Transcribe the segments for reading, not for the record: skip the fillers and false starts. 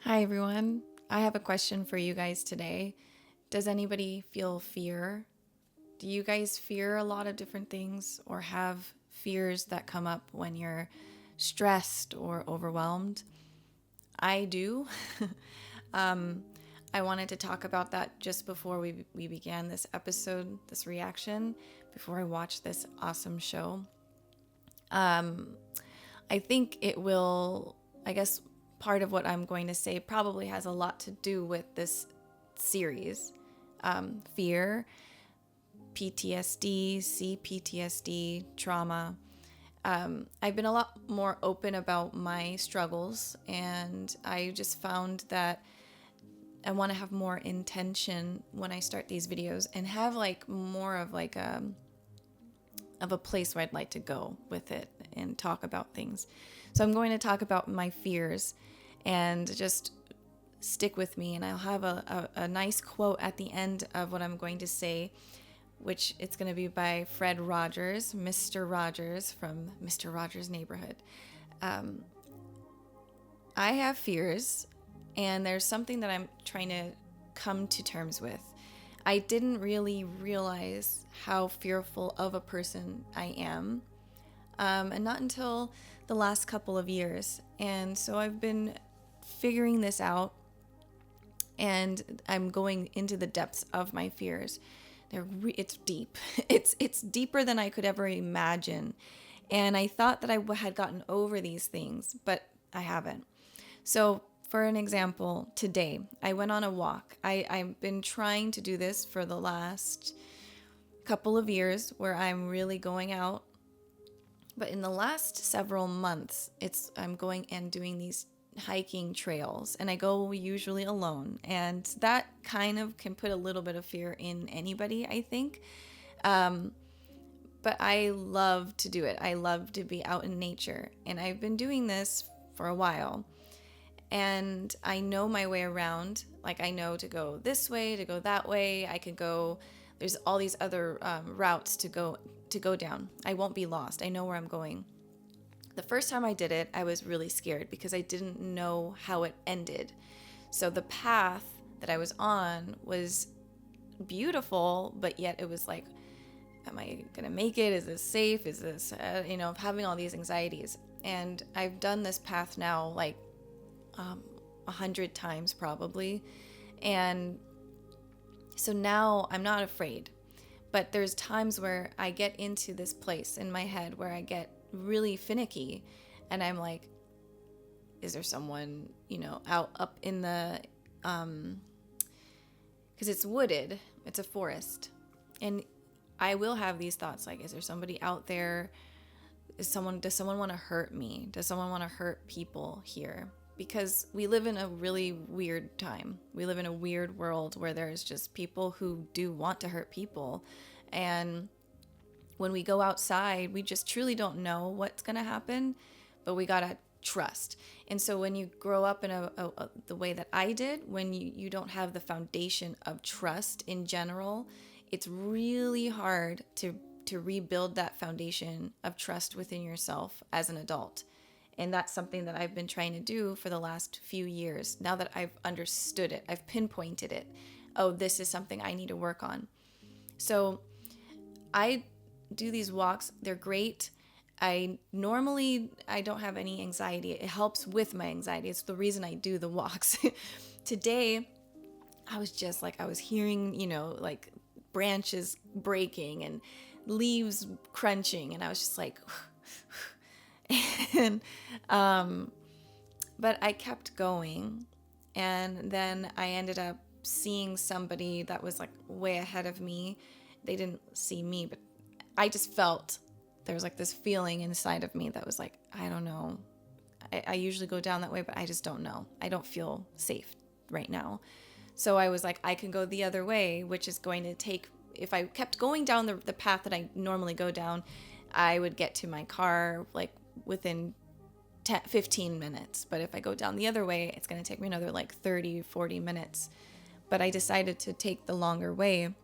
Hi, everyone. I have a question for you guys today. Does anybody feel fear? Do you guys fear a lot of different things or have fears that come up when you're stressed or overwhelmed? I do. I wanted to talk about that just before we began this episode, this reaction, before I watched this awesome show. I think it will, I guess part of what I'm going to say probably has a lot to do with this series. Fear, PTSD, c-PTSD, trauma. I've been a lot more open about my struggles, and I just found that I want to have more intention when I start these videos and have like more of like a place where I'd like to go with it and talk about things. So I'm going to talk about my fears and just stick with me, and I'll have a nice quote at the end of what I'm going to say, which it's going to be by Fred Rogers, Mr. Rogers from Mr. Rogers' Neighborhood. I have fears, and there's something that I'm trying to come to terms with. I didn't really realize how fearful of a person I am, and not until the last couple of years. And so I've been figuring this out, and I'm going into the depths of my fears. It's deep. It's deeper than I could ever imagine. And I thought that I had gotten over these things, but I haven't. So for an example, today I went on a walk. I've been trying to do this for the last couple of years where I'm really going out. But in the last several months, I'm going and doing these hiking trails, and I go usually alone. And that kind of can put a little bit of fear in anybody, I think. But I love to do it. I love to be out in nature. And I've been doing this for a while. And I know my way around. Like, I know to go this way, to go that way. I could go, there's all these other routes to go down. I won't be lost. I know where I'm going. The first time I did it, I was really scared because I didn't know how it ended. So the path that I was on was beautiful, but yet it was like, am I going to make it? Is this safe? Is this, having all these anxieties. And I've done this path now like 100 times probably. And so now I'm not afraid. But there's times where I get into this place in my head where I get really finicky, and I'm like, is there someone, out up in the, because it's wooded, it's a forest, and I will have these thoughts like, is there somebody out there? Does someone want to hurt me? Does someone want to hurt people here? Because we live in a really weird time. We live in a weird world where there's just people who do want to hurt people. And when we go outside, we just truly don't know what's going to happen, but we got to trust. And so when you grow up in the way that I did, when you don't have the foundation of trust in general, it's really hard to rebuild that foundation of trust within yourself as an adult. And that's something that I've been trying to do for the last few years. Now that I've understood it, I've pinpointed it. Oh, this is something I need to work on. So I do these walks. They're great. I don't have any anxiety. It helps with my anxiety. It's the reason I do the walks. Today, I was just like, I was hearing, like branches breaking and leaves crunching. And I was just like, and, but I kept going. And then I ended up seeing somebody that was like way ahead of me. They didn't see me, but I just felt there was like this feeling inside of me that was like, I don't know. I usually go down that way, but I just don't know. I don't feel safe right now. So I was like, I can go the other way, which is going to take, if I kept going down the path that I normally go down, I would get to my car like within 15 minutes. But if I go down the other way, it's going to take me another like 30, 40 minutes. But I decided to take the longer way.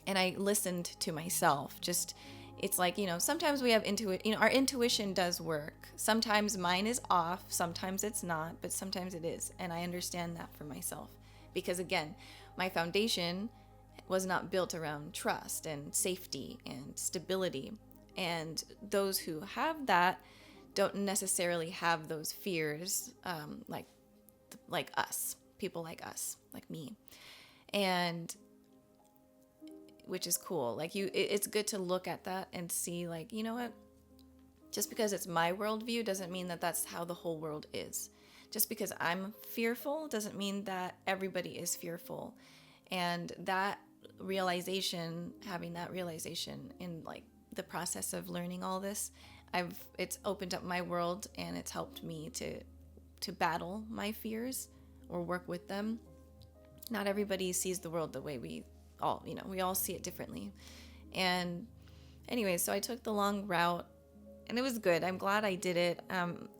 And I listened to myself just it's like, sometimes we have our intuition does work. Sometimes mine is off, sometimes it's not, but sometimes it is. And I understand that for myself because, again, my foundation was not built around trust and safety and stability. And those who have that don't necessarily have those fears, like us, people like us, like me. And which is cool. Like it's good to look at that and see, like, you know what? Just because it's my worldview doesn't mean that that's how the whole world is. Just because I'm fearful doesn't mean that everybody is fearful. And that realization, having that realization in like the process of learning all this, it's opened up my world, and it's helped me to battle my fears or work with them. Not everybody sees the world the way we all see it differently. And anyway, so I took the long route, and it was good. I'm glad I did it.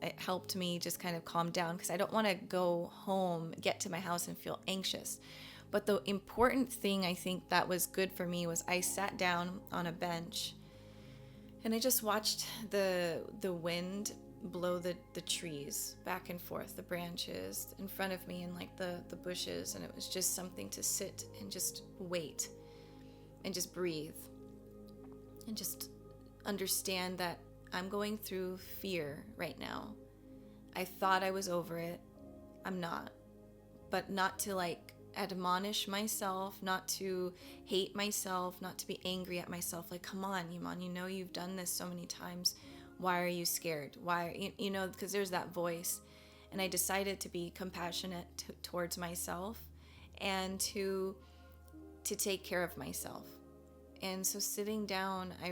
It helped me just kind of calm down because I don't want to go home, get to my house and feel anxious. But the important thing I think that was good for me was I sat down on a bench and I just watched the wind blow the trees back and forth, the branches in front of me and like the bushes. And it was just something to sit and just wait and just breathe and just understand that I'm going through fear right now. I thought I was over it. I'm not. But not to like admonish myself, not to hate myself, not to be angry at myself. Like, come on, Iman, you've done this so many times. Why are you scared? Why, because there's that voice. And I decided to be compassionate towards myself and to take care of myself. And so sitting down, I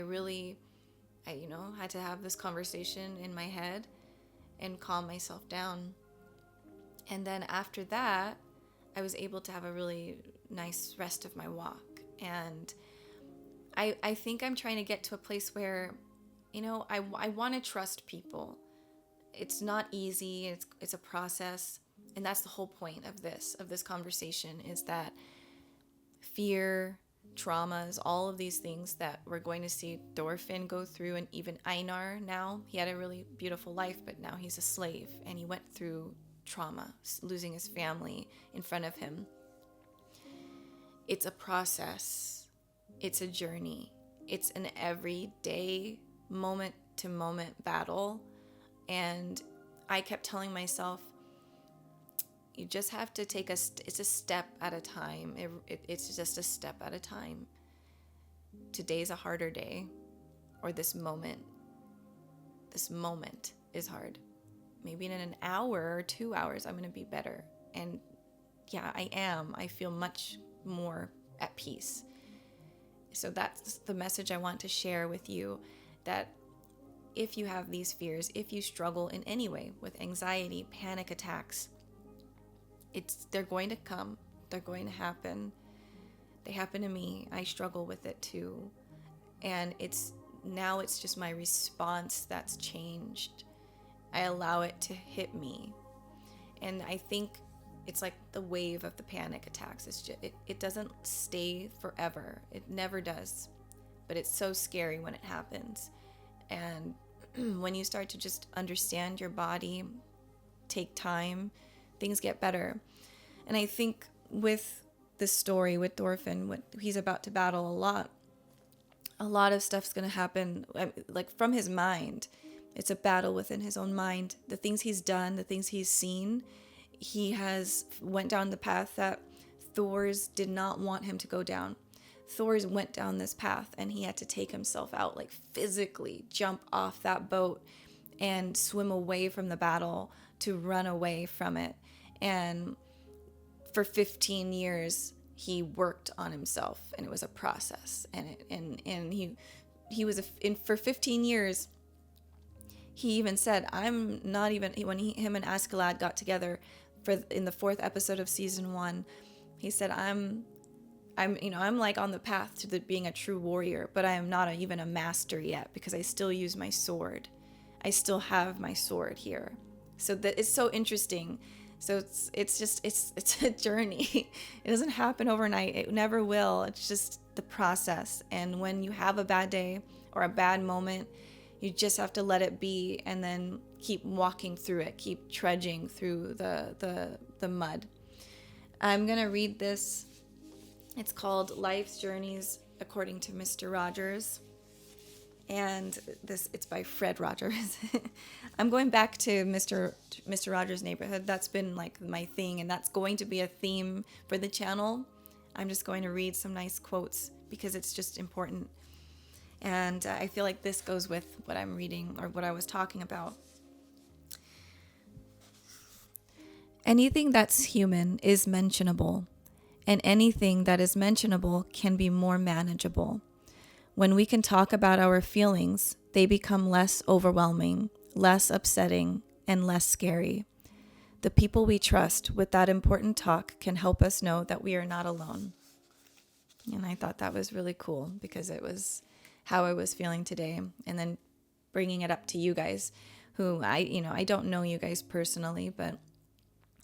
had to have this conversation in my head and calm myself down. And then after that, I was able to have a really nice rest of my walk. And I think I'm trying to get to a place where, I want to trust people. It's not easy. It's a process. And that's the whole point of this conversation, is that fear, traumas, all of these things that we're going to see Torfin go through, and even Einar now, he had a really beautiful life, but now he's a slave and he went through trauma, losing his family in front of him. It's a process. It's a journey. It's an everyday, moment to moment battle. And I kept telling myself, you just have to take it's a step at a time. It's just a step at a time. Today's a harder day, or this moment is hard. Maybe in an hour or 2 hours, I'm going to be better. And yeah, I am. I feel much more at peace. So that's the message I want to share with you, that if you have these fears, if you struggle in any way with anxiety, panic attacks, they're going to come. They're going to happen. They happen to me. I struggle with it too. And it's just my response that's changed. I allow it to hit me. And I think it's like the wave of the panic attacks. It's just, it doesn't stay forever. It never does. But it's so scary when it happens. And when you start to just understand your body, take time, things get better. And I think with this story with Torfin, what he's about to battle a lot of stuff's going to happen, like from his mind. It's a battle within his own mind. The things he's done, the things he's seen, he has went down the path that Thor's did not want him to go down. Thor's went down this path, and he had to take himself out, like physically jump off that boat and swim away from the battle to run away from it. And for 15 years, he worked on himself, and it was a process. And he was for 15 years. He even said, "I'm not even." When him and Askeladd got together in the 4th episode of season 1, he said, "I'm like on the path to being a true warrior, but I am not even a master yet, because I still use my sword. I still have my sword here." So that it's so interesting So it's a journey. It doesn't happen overnight. It never will. It's just the process. And when you have a bad day or a bad moment, you just have to let it be and then keep walking through it, keep trudging through the mud. I'm going to read this. It's called Life's Journeys According to Mr. Rogers. And it's by Fred Rogers. I'm going back to Mr. Rogers' Neighborhood. That's been like my thing, and that's going to be a theme for the channel. I'm just going to read some nice quotes because it's just important. And I feel like this goes with what I'm reading or what I was talking about. Anything that's human is mentionable, and anything that is mentionable can be more manageable. When we can talk about our feelings, they become less overwhelming, less upsetting, and less scary. The people we trust with that important talk can help us know that we are not alone. And I thought that was really cool because it was how I was feeling today. And then bringing it up to you guys who I don't know you guys personally, but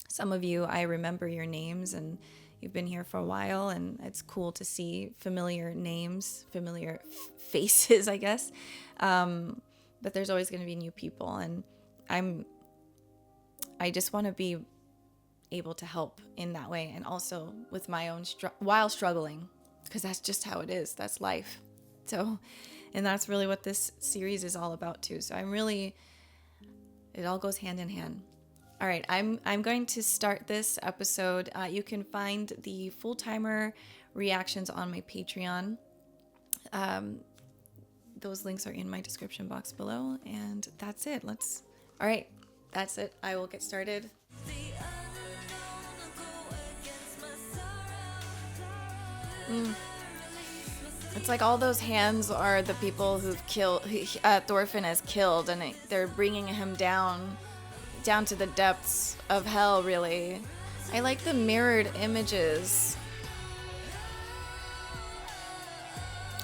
some of you, I remember your names and you've been here for a while, and it's cool to see familiar names, familiar faces, I guess. But there's always going to be new people, and I just want to be able to help in that way, and also with my own while struggling, because that's just how it is. That's life. So, and that's really what this series is all about too. So it all goes hand in hand. All right, I'm going to start this episode. You can find the full-timer reactions on my Patreon. Those links are in my description box below, and that's it. All right, that's it. I will get started. It's like all those hands are the people who've killed, Torfin has killed, and they're bringing him down to the depths of hell, really. I like the mirrored images.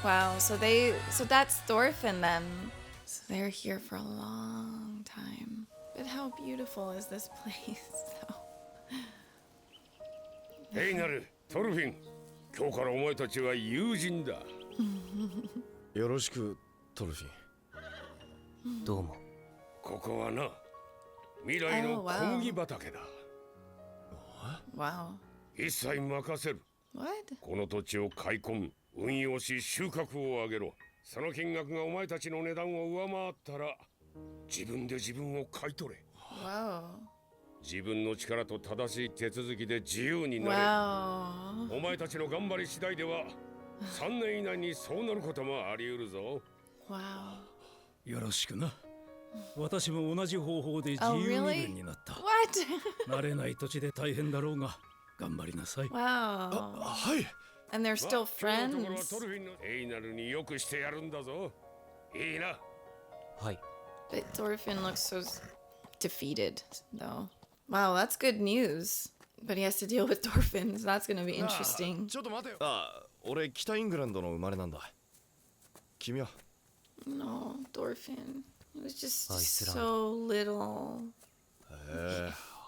Wow, so that's Torfin then. So they're here for a long time. But how beautiful is this place, though? Hey, Naru, Torfin. 今日からお前たちは友人だ。よろしく、トルフィン。どうも。ここはな、未来の小麦畑だ。Wow. 一切任せる。What? この土地を買い込む、運用し収穫を上げろ。その金額がお前たちの値段を上回ったら、自分で自分を買い取れ。Wow. 自分の力と正しい手続きで自由になれ。Wow. お前たちの頑張り次第では、3年以内にそうなることもあり得るぞ。Wow. よろしくな。私も同じ方法で自由身分になった。What? 慣れない土地で大変だろうが、頑張りなさい。Wow. はい。And they're still friends. トルフィンのエイナルによくしてやるんだぞ。いいな。はい。But Torfin looks so defeated, though. Wow, that's good news. But he has to deal with Torfin, so that's going to be interesting. ちょっと待てよ。俺北イングランドの生まれなんだ。君は No, Torfin. He was just so little.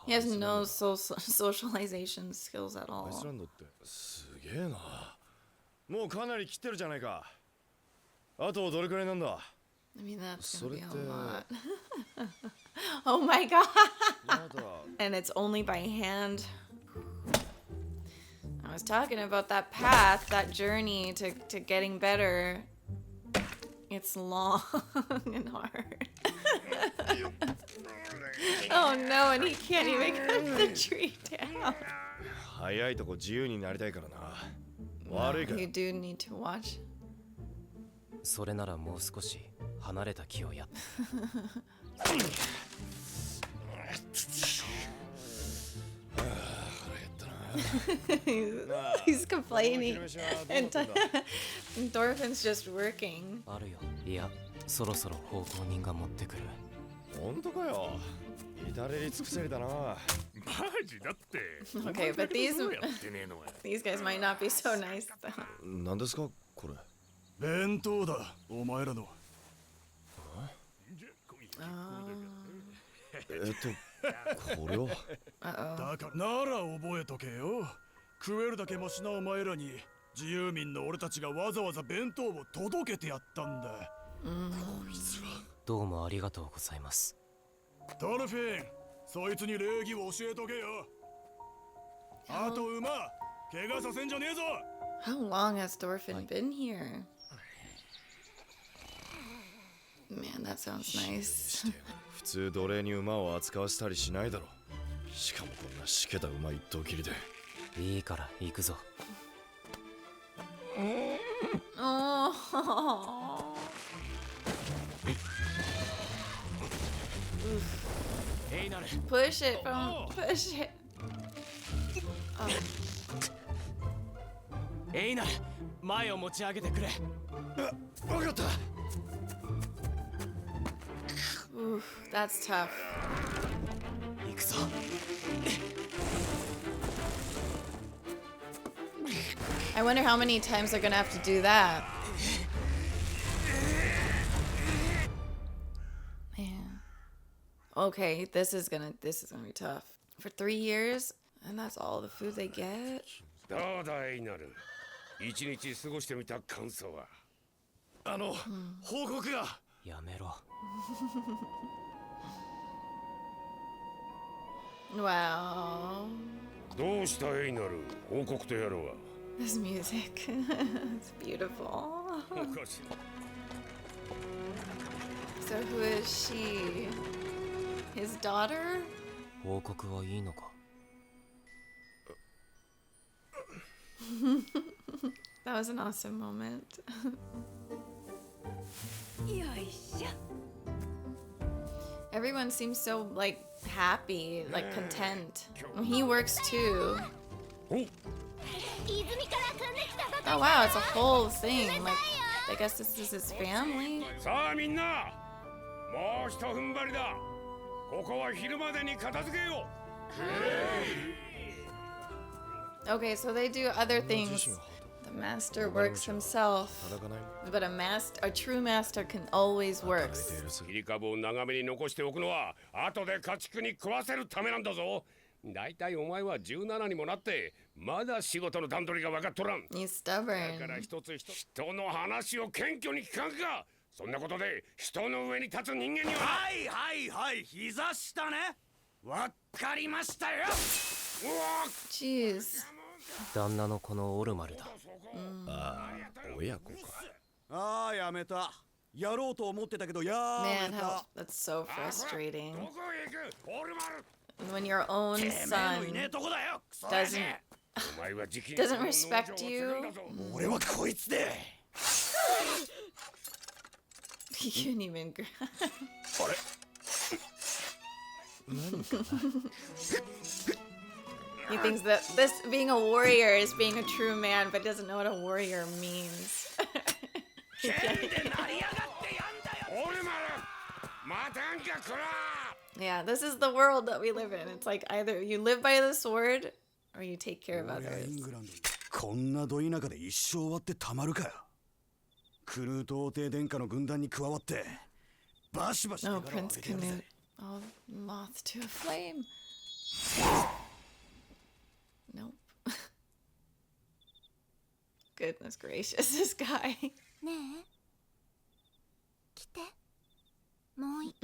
He has no socialization skills at アイス all. ランドってすげえな。もうかなり来てるじゃないか。あとどれくらいなんだ。I mean, that's going to be a それって lot. Oh my god! まだ And it's only by hand. I was talking about that path, that journey to getting better. It's long and hard. Oh no, and he can't even cut the tree down. 早いとこ自由になりたいからな。 No, 悪いか you do need to watch. それならもう少し離れた木をやっ He's complaining. And Torfin's just working. あるよ。いや、そろそろ奉公人が持ってくる。本当かよ。至れり尽くせりだな。マジだって。Okay, but these guys might not be so nice though. 何ですかこれ。弁当だ、お前らの。これを Uh-oh. だからなら覚えとけよ。食えるだけマシなお前らに自由民の俺たちがわざわざ弁当を届けてやったんだ。こいつら。どうもありがとうございます。トルフィン、そいつに礼儀を教えとけよ。あと馬、怪我させんじゃねえぞ。How long has Torfin been here? Man, that sounds nice. 普通奴隷に馬を扱わせたりしないだろ。しかもこんなしけた馬一頭きりで。いいから行くぞ。Oh. Push it, push it. Oh. エイナル、前を持ち上げてくれ。わかった。Oof, that's tough. 行くぞ。I wonder how many times they're gonna have to do that. Man. Okay, this is gonna be tough. For 3 years, and that's all the food they get. どうだエイナル、一日過ごしてみた感想は。報告が。やめろ。Wow. どうしたエイナル、報告とやろうが。 This music. It's beautiful. おかしい。 So who is she? His daughter? 報告はいいのか。That was an awesome moment. Everyone seems so like happy, like content. He works too. Oh wow, it's a whole thing. Like, I guess this is his family. さあみんな、もうひと踏ん張りだ。ここは昼までに片付けよう。Okay, so they do other things. The master works himself, but a true master can always work. 切り株を長めに残しておくのは後で家畜に食わせるためなんだぞ。だいたいお前は17にもなってまだ仕事の段取りが分かっとらん。 He's だから stubborn. 一つ一つ人の話を謙虚に聞かんか。そんなことで人の上に立つ人間には。はいはいはい、膝下ね。わかりましたよ。うわっ、 Jeez. 旦那のこのオルマルだ。ああ、親子か。ああ、やめた。やろうと思ってたけど、や Man, め how た。 that's so frustrating. どこへ行くオルマル。 When your own てめえのいねえ son とこだよ。クソや doesn't ね。お前は時期 doesn't respect you. 俺はこいつで。 He can't even. あれ。 He thinks that this being a warrior is being a true man, but doesn't know what a warrior means. 剣で成り上がってやんだよ。オルマル、またんかこら。 Yeah, this is the world that we live in. It's like either you live by the sword or you take care of 俺はイ others. ングランドにこんなど田舎で一生終わってたまるかよ。クルート王帝殿下の軍団に加わってバシバシ No, 手柄を Prince 上げてやる Canute. ぜ。 Oh, moth to a flame. Nope. Goodness gracious, this guy. ねえ来てもう一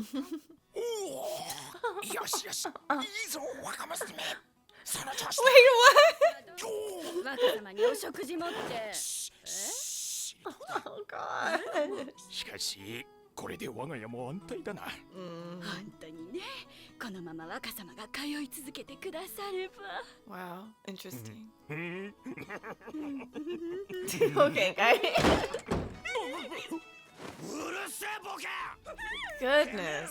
よしよし、いいぞ若娘。その調子 Wait, what? 若様にお食事持って Oh god. しかしこれで我が家も安泰だな。本当にねこのまま若様が通い続けてくだされば Wow, interesting. Okay, guy. うるせえボケ。 Goodness.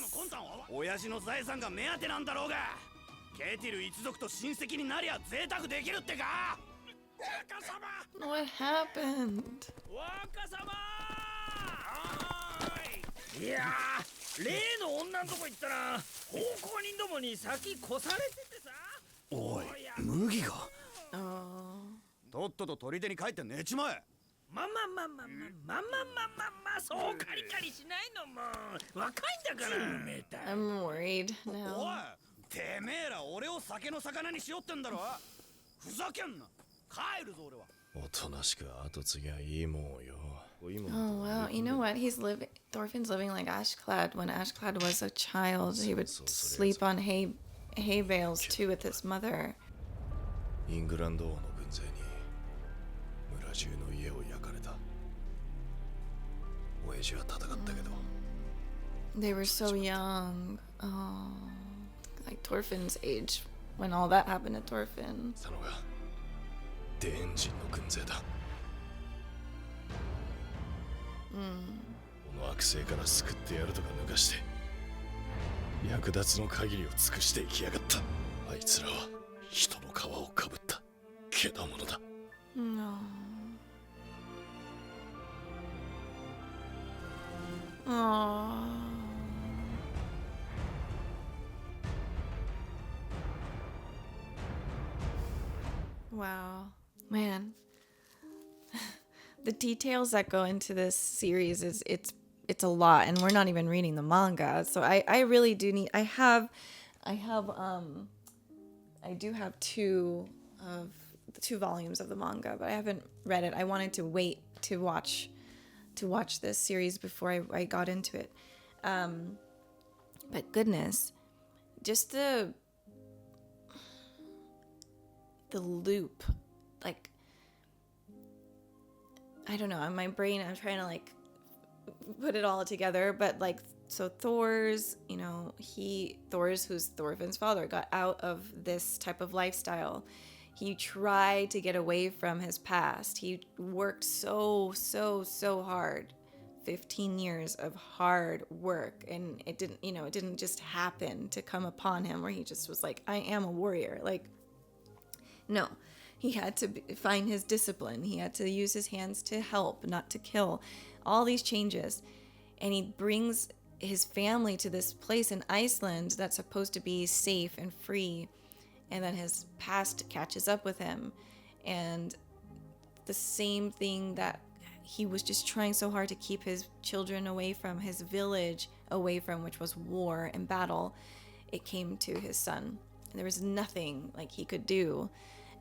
親父の財産が目当てなんだろうが、ケティル一族と親戚になりゃ贅沢できるってか。若様。 What happened? 若様いやー、例の女のとこ行ったら奉公人どもに先越されててさ。おい、麦が。 Oh. とっとと砦に帰って寝ちまえ。そうカリカリしないのも若いんだから。 I'm worried おい now. てめえら俺を酒の魚にしよってんだろ。ふざけんな。帰るぞ俺は。おとなしく後継ぎはいいもんよ。 Oh wow, you know what? Thorfinn's living like Ashclad. When Ashclad was a child, he would sleep on hay bales too with his mother. イングランド王の軍勢に村中の家を焼かれた。親父は戦ったけど。 They were so young. Oh, like Torfin's age when all that happened to Torfin. そのがデーン人の軍勢だ。この悪性から救ってやるとか抜かして役立つの限りを尽くして生きやがった。あいつらは人の皮をかぶったけだものだ。 No. Aww. Wow, man. The details that go into this series it's a lot, and we're not even reading the manga. So I really do need I do have two volumes of the manga, but I haven't read it. I wanted to wait to watch this series before I got into it. But goodness, just the loop, like, I don't know, in my brain I'm trying to like put it all together, but like, so Thor's, who's Thorfinn's father, got out of this type of lifestyle. He tried to get away from his past. He worked so hard. 15 years of hard work, and it didn't just happen to come upon him where he just was like, I am a warrior. Like, no, he had to find his discipline. He had to use his hands to help, not to kill. All these changes, and he brings his family to this place in Iceland that's supposed to be safe and free, and then his past catches up with him, and the same thing that he was just trying so hard to keep his children away from, his village away from, which was war and battle, it came to his son. And there was nothing like he could do.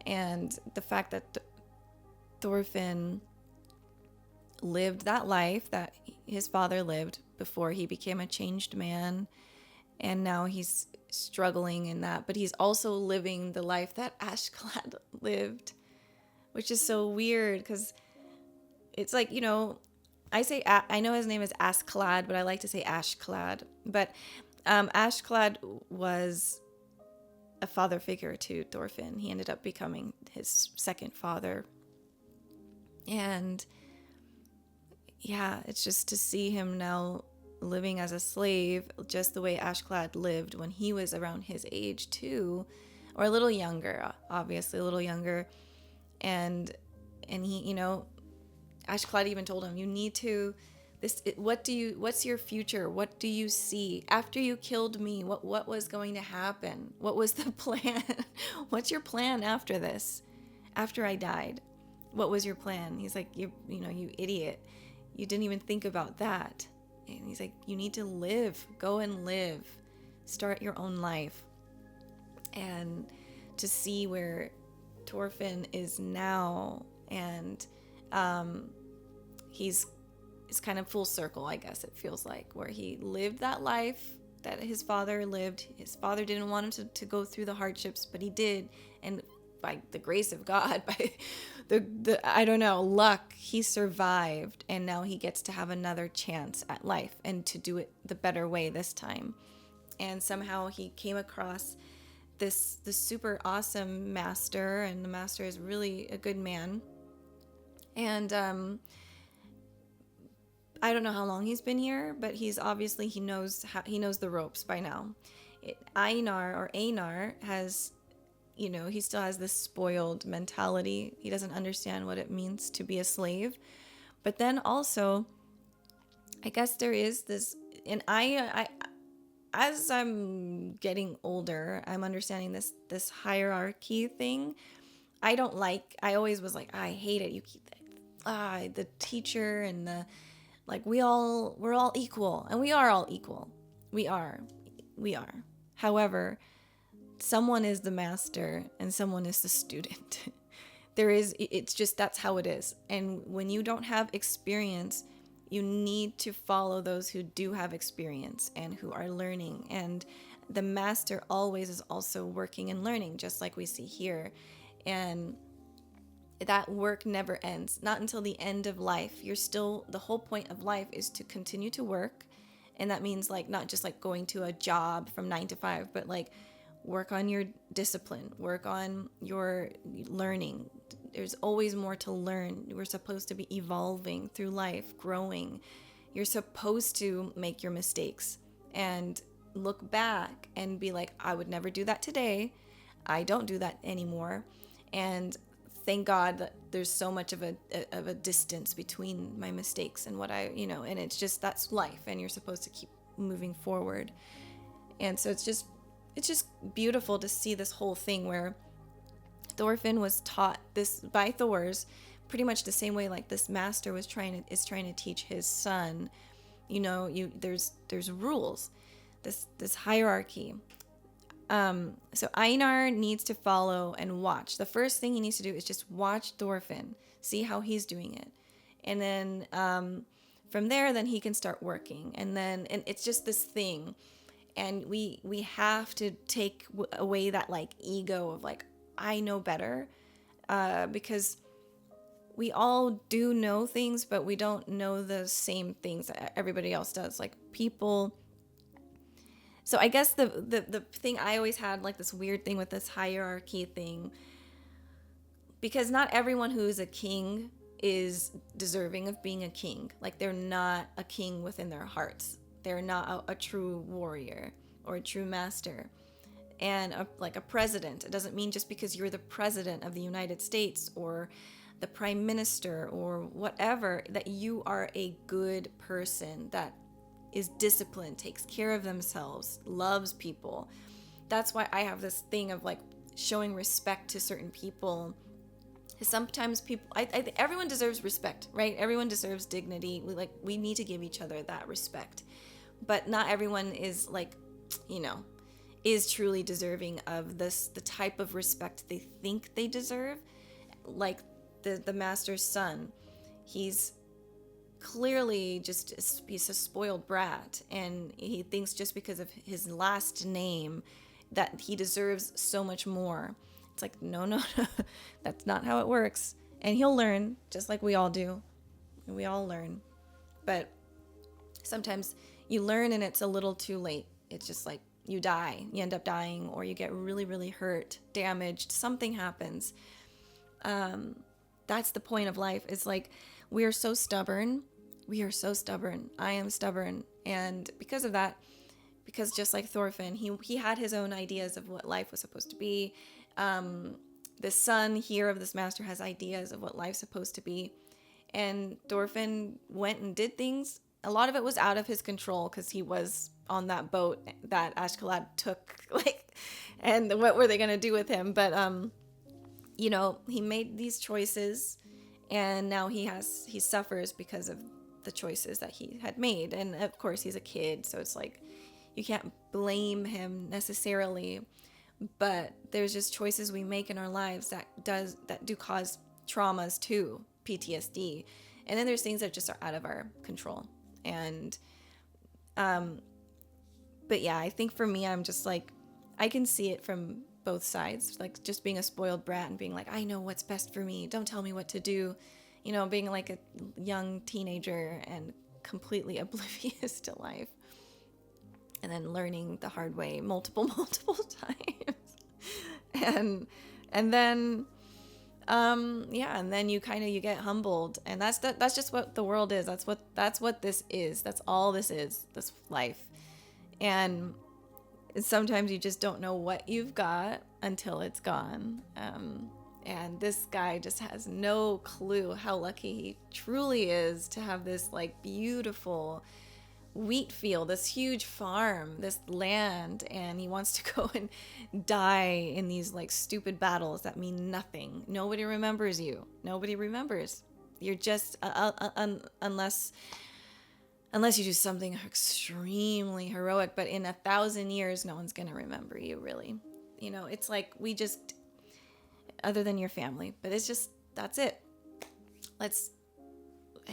And the fact that Thorfinn lived that life that his father lived before he became a changed man, and now he's struggling in that, but he's also living the life that Ashclad lived, which is so weird because it's like, I know his name is Askeladd, but I like to say Ashclad. But Ashclad was a father figure to Thorfinn. He ended up becoming his second father. And yeah, it's just to see him now living as a slave, just the way Ashclad lived when he was around his age too, or a little younger, obviously a little younger. And he, Ashclad even told him, you need to, what's your future? What do you see? After you killed me, what was going to happen? What was the plan? What's your plan after this? After I died, what was your plan? He's like, you idiot. You didn't even think about that. And he's like, you need to live, go and live, start your own life. And to see where Torfin is now, and it's kind of full circle, I guess it feels like, where he lived that life that his father lived. His father didn't want him to go through the hardships, but he did, and by the grace of God, by the I don't know, luck, he survived, and now he gets to have another chance at life and to do it the better way this time. And somehow he came across this super awesome master, and the master is really a good man. And I don't know how long he's been here, but he knows the ropes by now. Einar has, he still has this spoiled mentality. He doesn't understand what it means to be a slave. But then also, I guess there is this, and I as I'm getting older, I'm understanding this hierarchy thing. I always was like, I hate it. You keep the teacher and the, like, we're all equal, and we are all equal. We are. However, someone is the master and someone is the student. It's just, that's how it is. And when you don't have experience, you need to follow those who do have experience and who are learning. And the master always is also working and learning, just like we see here. And that work never ends, not until the end of life. The whole point of life is to continue to work. And that means like not just like going to a job from 9 to 5, but like work on your discipline, work on your learning. There's always more to learn. We're supposed to be evolving through life, growing. You're supposed to make your mistakes and look back and be like, I would never do that today. I don't do that anymore. And thank God that there's so much of a distance between my mistakes and what and it's just, that's life, and you're supposed to keep moving forward. And so it's just beautiful to see this whole thing where Torfin was taught this by Thors, pretty much the same way like this master is trying to teach his son. There's rules, this hierarchy. So Einar needs to follow and watch. The first thing he needs to do is just watch Torfin, see how he's doing it, and then from there, then he can start working. And it's just this thing, and we have to take away that like ego of like, I know better, because we all do know things, but we don't know the same things that everybody else does. Like people. So I guess the thing I always had, like this weird thing with this hierarchy thing, because not everyone who is a king is deserving of being a king. Like they're not a king within their hearts. They're not a true warrior or a true master. And like a president, it doesn't mean just because you're the president of the United States or the prime minister or whatever that you are a good person that is disciplined, takes care of themselves, loves people. That's why I have this thing of like showing respect to certain people. Sometimes people, I think everyone deserves respect, right? Everyone deserves dignity. We need to give each other that respect. But not everyone is like, is truly deserving of the type of respect they think they deserve. Like the master's son, he's clearly he's a spoiled brat, and he thinks just because of his last name that he deserves so much more. It's like, no, that's not how it works. And he'll learn, just like we all do. We all learn. But sometimes you learn and it's a little too late. It's just like you die. You end up dying, or you get really, really hurt, damaged. Something happens. That's the point of life. It's like we are so stubborn. I am stubborn. And because of that, because just like Thorfinn, he had his own ideas of what life was supposed to be. The son here of this master has ideas of what life's supposed to be. And Thorfinn went and did things. A lot of it was out of his control because he was on that boat that Ashkelad took. And what were they going to do with him? But, he made these choices, and now he suffers because of the choices that he had made. And of course he's a kid, so it's like you can't blame him necessarily, but there's just choices we make in our lives that do cause traumas too, PTSD. And then there's things that just are out of our control. And but yeah, I think for me, I'm just like, I can see it from both sides, like just being a spoiled brat and being like, I know what's best for me, don't tell me what to do, being like a young teenager and completely oblivious to life, and then learning the hard way multiple times. and then and then you get humbled, and that's just what the world is. That's what this is. That's all this is, this life. And sometimes you just don't know what you've got until it's gone. And this guy just has no clue how lucky he truly is to have this like beautiful wheat field, this huge farm, this land, and he wants to go and die in these like stupid battles that mean nothing. Nobody remembers you. Nobody remembers. You're just unless you do something extremely heroic, but in 1,000 years, no one's gonna remember you, really. You know, it's like we just, other than your family, but it's just, that's it. I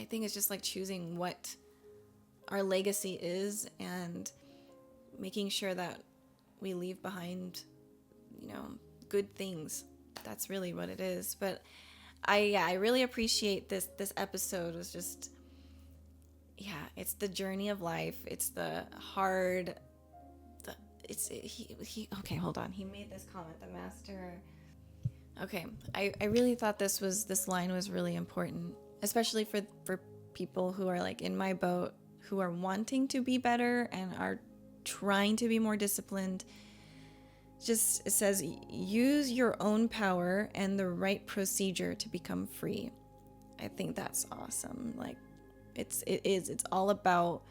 think it's just like choosing what our legacy is and making sure that we leave behind, you know, good things. That's really what it is. But I really appreciate this episode. Was just, yeah, it's the journey of life. It's the hard, okay, hold on. He made this comment, the master. Okay, I really thought this line was really important, especially for people who are like in my boat, who are wanting to be better and are trying to be more disciplined. Just, it says, use your own power and the right procedure to become free. I think that's awesome. Like, it's all about,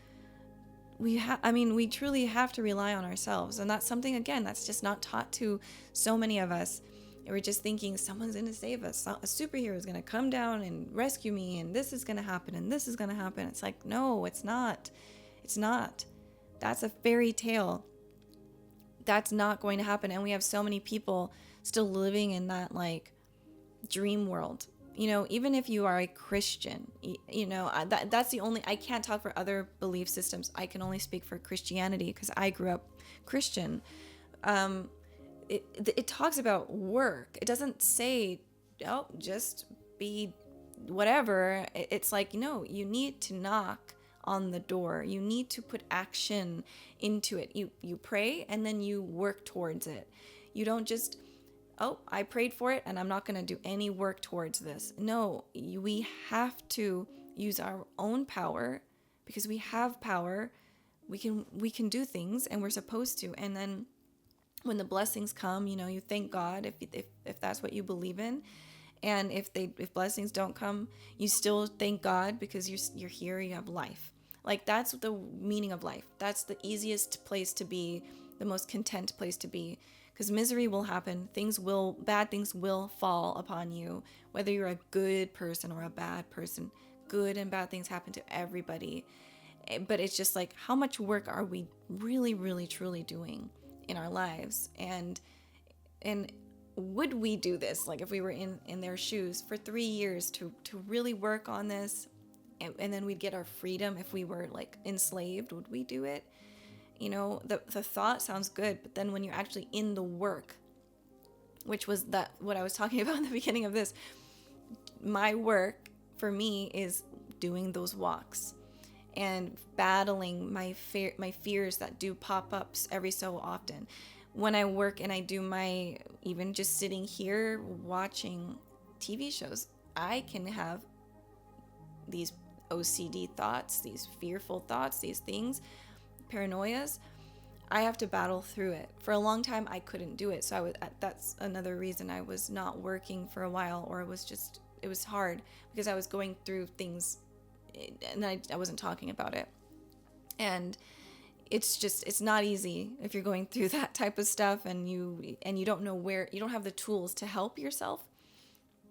we truly have to rely on ourselves. And that's something, again, that's just not taught to so many of us. We're just thinking someone's going to save us. A superhero is going to come down and rescue me, and this is going to happen, and this is going to happen. It's like, no, it's not. It's not. That's a fairy tale. That's not going to happen. And we have so many people still living in that like dream world. You know, even if you are a Christian, you know, that's the only, I can't talk for other belief systems. I can only speak for Christianity because I grew up Christian. It talks about work. It doesn't say, oh, just be whatever. It's like, no, you need to knock on the door. You need to put action into it. You pray and then you work towards it. You don't just, oh, I prayed for it and I'm not going to do any work towards this. No, we have to use our own power because we have power. We can do things and we're supposed to. And then when the blessings come, you know, you thank God if that's what you believe in. And if blessings don't come, you still thank God because you're here, you have life. Like, that's the meaning of life. That's the easiest place to be, the most content place to be. Because misery will happen. Bad things will fall upon you. Whether you're a good person or a bad person, good and bad things happen to everybody. But it's just like, how much work are we really, really, truly doing in our lives? And would we do this, like if we were in their shoes for 3 years to really work on this, and then we'd get our freedom if we were like enslaved? Would we do it? You know, the thought sounds good, but then when you're actually in the work, which was what I was talking about in the beginning of this, my work for me is doing those walks and battling my fears that do pop up every so often. When I work and I do even just sitting here watching TV shows, I can have these OCD thoughts, these fearful thoughts, these things, paranoias. I have to battle through it. For a long time, I couldn't do it. So that's another reason I was not working for a while, or it was hard because I was going through things and I wasn't talking about it. And it's not easy if you're going through that type of stuff and you don't know you don't have the tools to help yourself.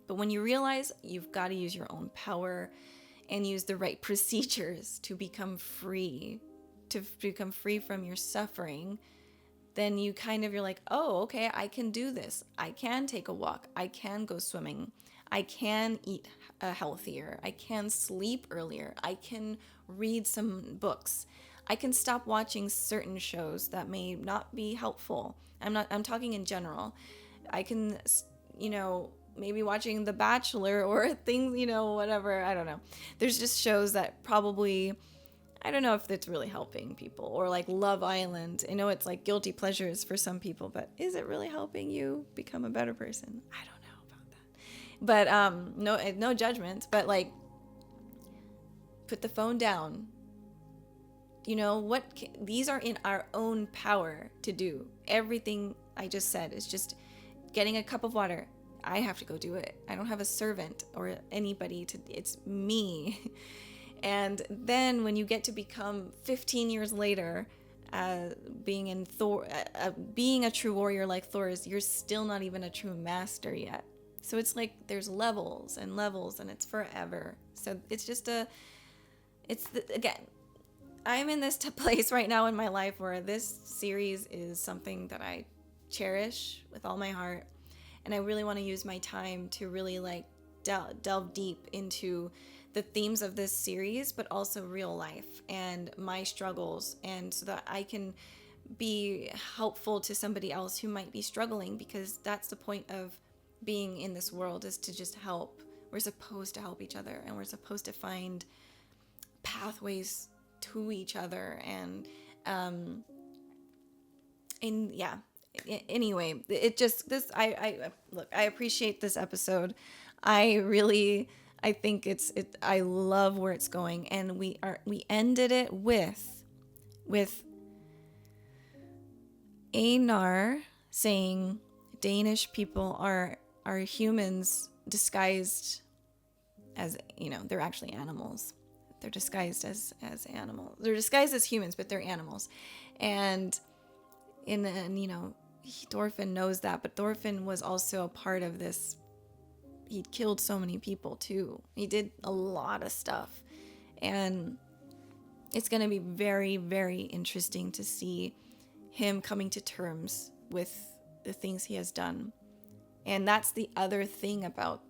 But when you realize you've got to use your own power and use the right procedures to become free from your suffering, then you're like, oh, okay, I can do this. I can take a walk. I can go swimming. I can eat healthier. I can sleep earlier. I can read some books. I can stop watching certain shows that may not be helpful. I'm talking in general. I can, maybe watching The Bachelor or things, whatever. I don't know. There's just shows that probably, I don't know if it's really helping people, or like Love Island. I know it's like guilty pleasures for some people, but is it really helping you become a better person? I don't know about that. But no judgments, but like, put the phone down. These are in our own power to do. Everything I just said is just getting a cup of water. I have to go do it. I don't have a servant or anybody it's me. And then when you get to become 15 years later, being a true warrior like Thor is, you're still not even a true master yet. So it's like there's levels and levels, and it's forever. So it's just again, I'm in this place right now in my life where this series is something that I cherish with all my heart. And I really want to use my time to really like delve deep into the themes of this series, but also real life and my struggles, and so that I can be helpful to somebody else who might be struggling, because that's the point of being in this world, is to just help. We're supposed to help each other, and we're supposed to find pathways to each other. And yeah, anyway, it just, this, I look, I appreciate this episode. I think I love where it's going. And we ended it with Einar saying Danish people are humans disguised as, they're actually animals. They're disguised as animals. They're disguised as humans, but they're animals. And Torfin knows that, but Torfin was also a part of this. He killed so many people too. He did a lot of stuff. And it's going to be very, very interesting to see him coming to terms with the things he has done. And that's the other thing about,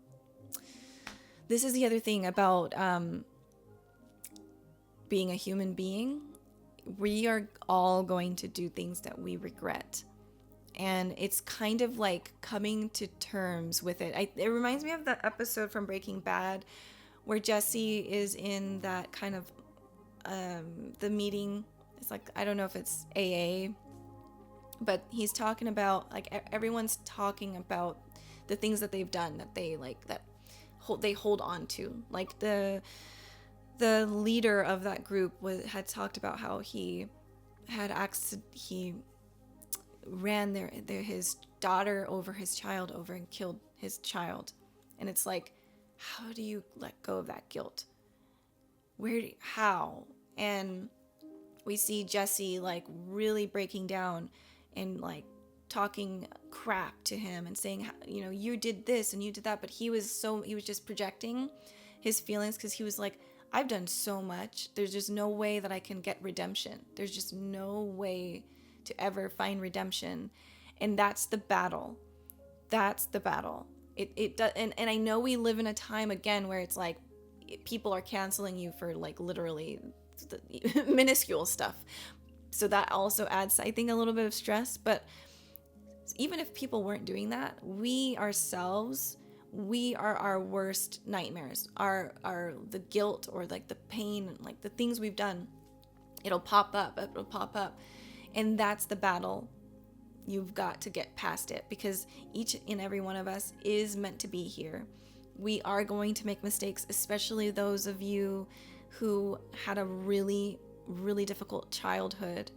being a human being. We are all going to do things that we regret. And it's kind of like coming to terms with it. It reminds me of the episode from Breaking Bad where Jesse is in that kind of, the meeting. It's like, I don't know if it's AA, but he's talking about, like, everyone's talking about the things that they've done that they like, they hold on to. Like the leader of that group had talked about how he ran his daughter over his child over and killed his child. And it's like, how do you let go of that guilt? How? And we see Jesse like really breaking down and like talking crap to him and saying, you did this and you did that. But he was just projecting his feelings, because he was like, I've done so much. There's just no way that I can get redemption. There's just no way to ever find redemption. And that's the battle. That's the battle. It does, and I know we live in a time again where it's like people are canceling you for like literally the minuscule stuff. So that also adds, I think, a little bit of stress. But even if people weren't doing that, we ourselves, we are our worst nightmares. Our the guilt or like the pain, like the things we've done, it'll pop up. And that's the battle. You've got to get past it, because each and every one of us is meant to be here. We are going to make mistakes, especially those of you who had a really, really difficult childhood.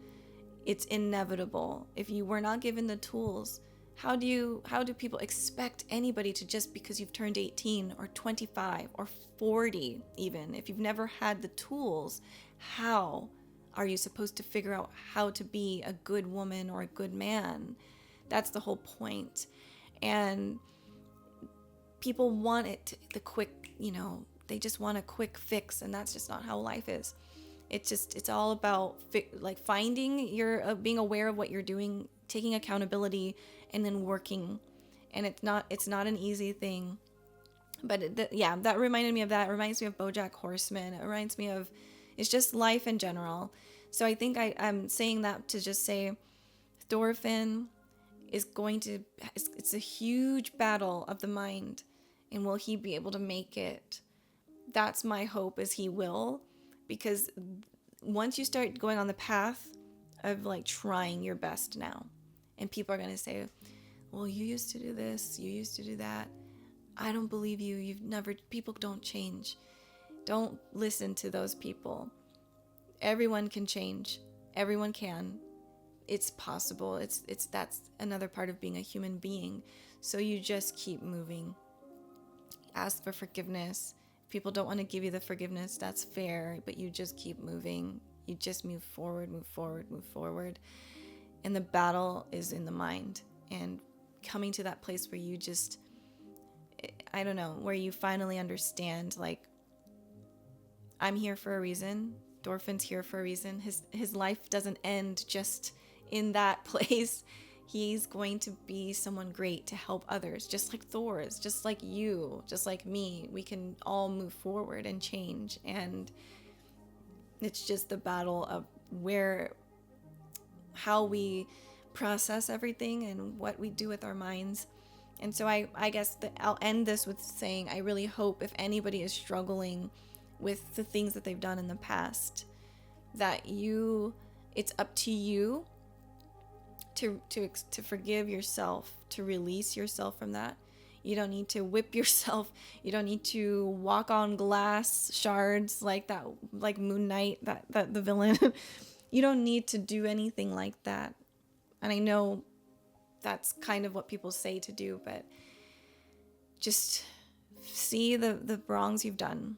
It's inevitable. If you were not given the tools, how do people expect anybody to, just because you've turned 18 or 25 or 40 even, if you've never had the tools, how are you supposed to figure out how to be a good woman or a good man? That's the whole point. And people want it, the quick, they just want a quick fix, and that's just not how life is. It's all about finding being aware of what you're doing, taking accountability, and then working. And it's not an easy thing. But that reminded me of that. It reminds me of BoJack Horseman. It reminds me of, it's just life in general. So I think I'm saying that to just say Torfin is it's a huge battle of the mind. And will he be able to make it? That's my hope, is he will. Because once you start going on the path of like trying your best now, and people are going to say, well, you used to do this, you used to do that. I don't believe you. People don't change. Don't listen to those people. Everyone can change. Everyone can. It's possible. That's another part of being a human being. So you just keep moving. Ask for forgiveness. If people don't want to give you the forgiveness, that's fair, but you just keep moving. You just move forward. And the battle is in the mind. And coming to that place where you just, I don't know, where you finally understand, like, I'm here for a reason. Torfin's here for a reason. His life doesn't end just in that place. He's going to be someone great to help others, just like Thor is, just like you, just like me. We can all move forward and change. And it's just the battle of how we process everything and what we do with our minds. And so I guess I'll end this with saying, I really hope if anybody is struggling with the things that they've done in the past, that it's up to you to forgive yourself, to release yourself from that. You don't need to whip yourself. You don't need to walk on glass shards like Moon Knight, that the villain. You don't need to do anything like that. And I know that's kind of what people say to do, but just see the wrongs you've done.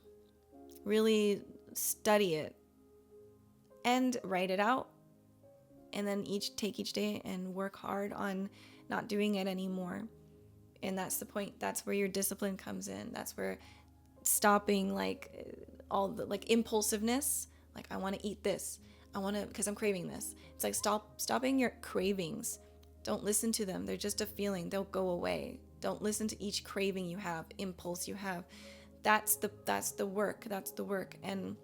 Really study it and write it out. And then take each day and work hard on not doing it anymore. And that's the point. That's where your discipline comes in. That's where stopping all the impulsiveness. Like, I want to eat this. Because I'm craving this. It's like stopping your cravings. Don't listen to them. They're just a feeling. They'll go away. Don't listen to each craving you have, impulse you have. That's the work. That's the work. And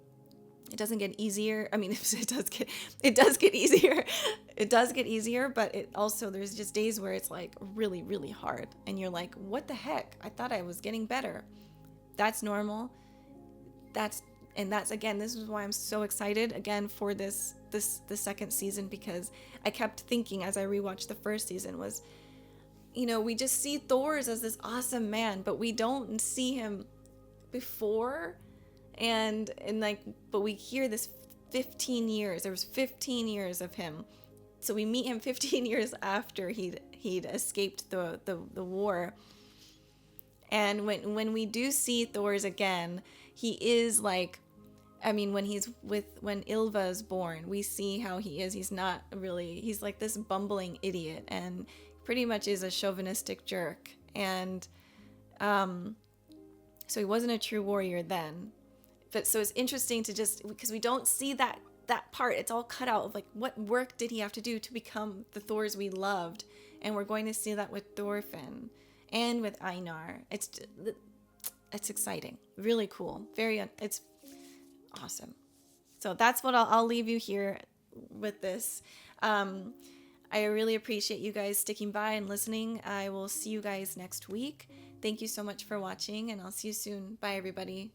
it doesn't get easier. I mean, it does get easier. It does get easier, but it also, there's just days where it's like really, really hard. And you're like, what the heck? I thought I was getting better. That's normal. That's again, this is why I'm so excited again for the second season, because I kept thinking as I rewatched the first season was, we just see Thor as this awesome man, but we don't see him before. But we hear this 15 years. There was 15 years of him. So we meet him 15 years after he'd escaped the war. And when we do see Thor's again, he is when Ylva is born, we see how he is. He's like this bumbling idiot and pretty much is a chauvinistic jerk. And so he wasn't a true warrior then. But so it's interesting to because we don't see that part. It's all cut out of what work did he have to do to become the Thors we loved. And we're going to see that with Torfin and with Einar. It's exciting, really cool, it's awesome. So that's what I'll leave you here with this. I really appreciate you guys sticking by and listening. I will see you guys next week. Thank you so much for watching, and I'll see you soon. Bye, everybody.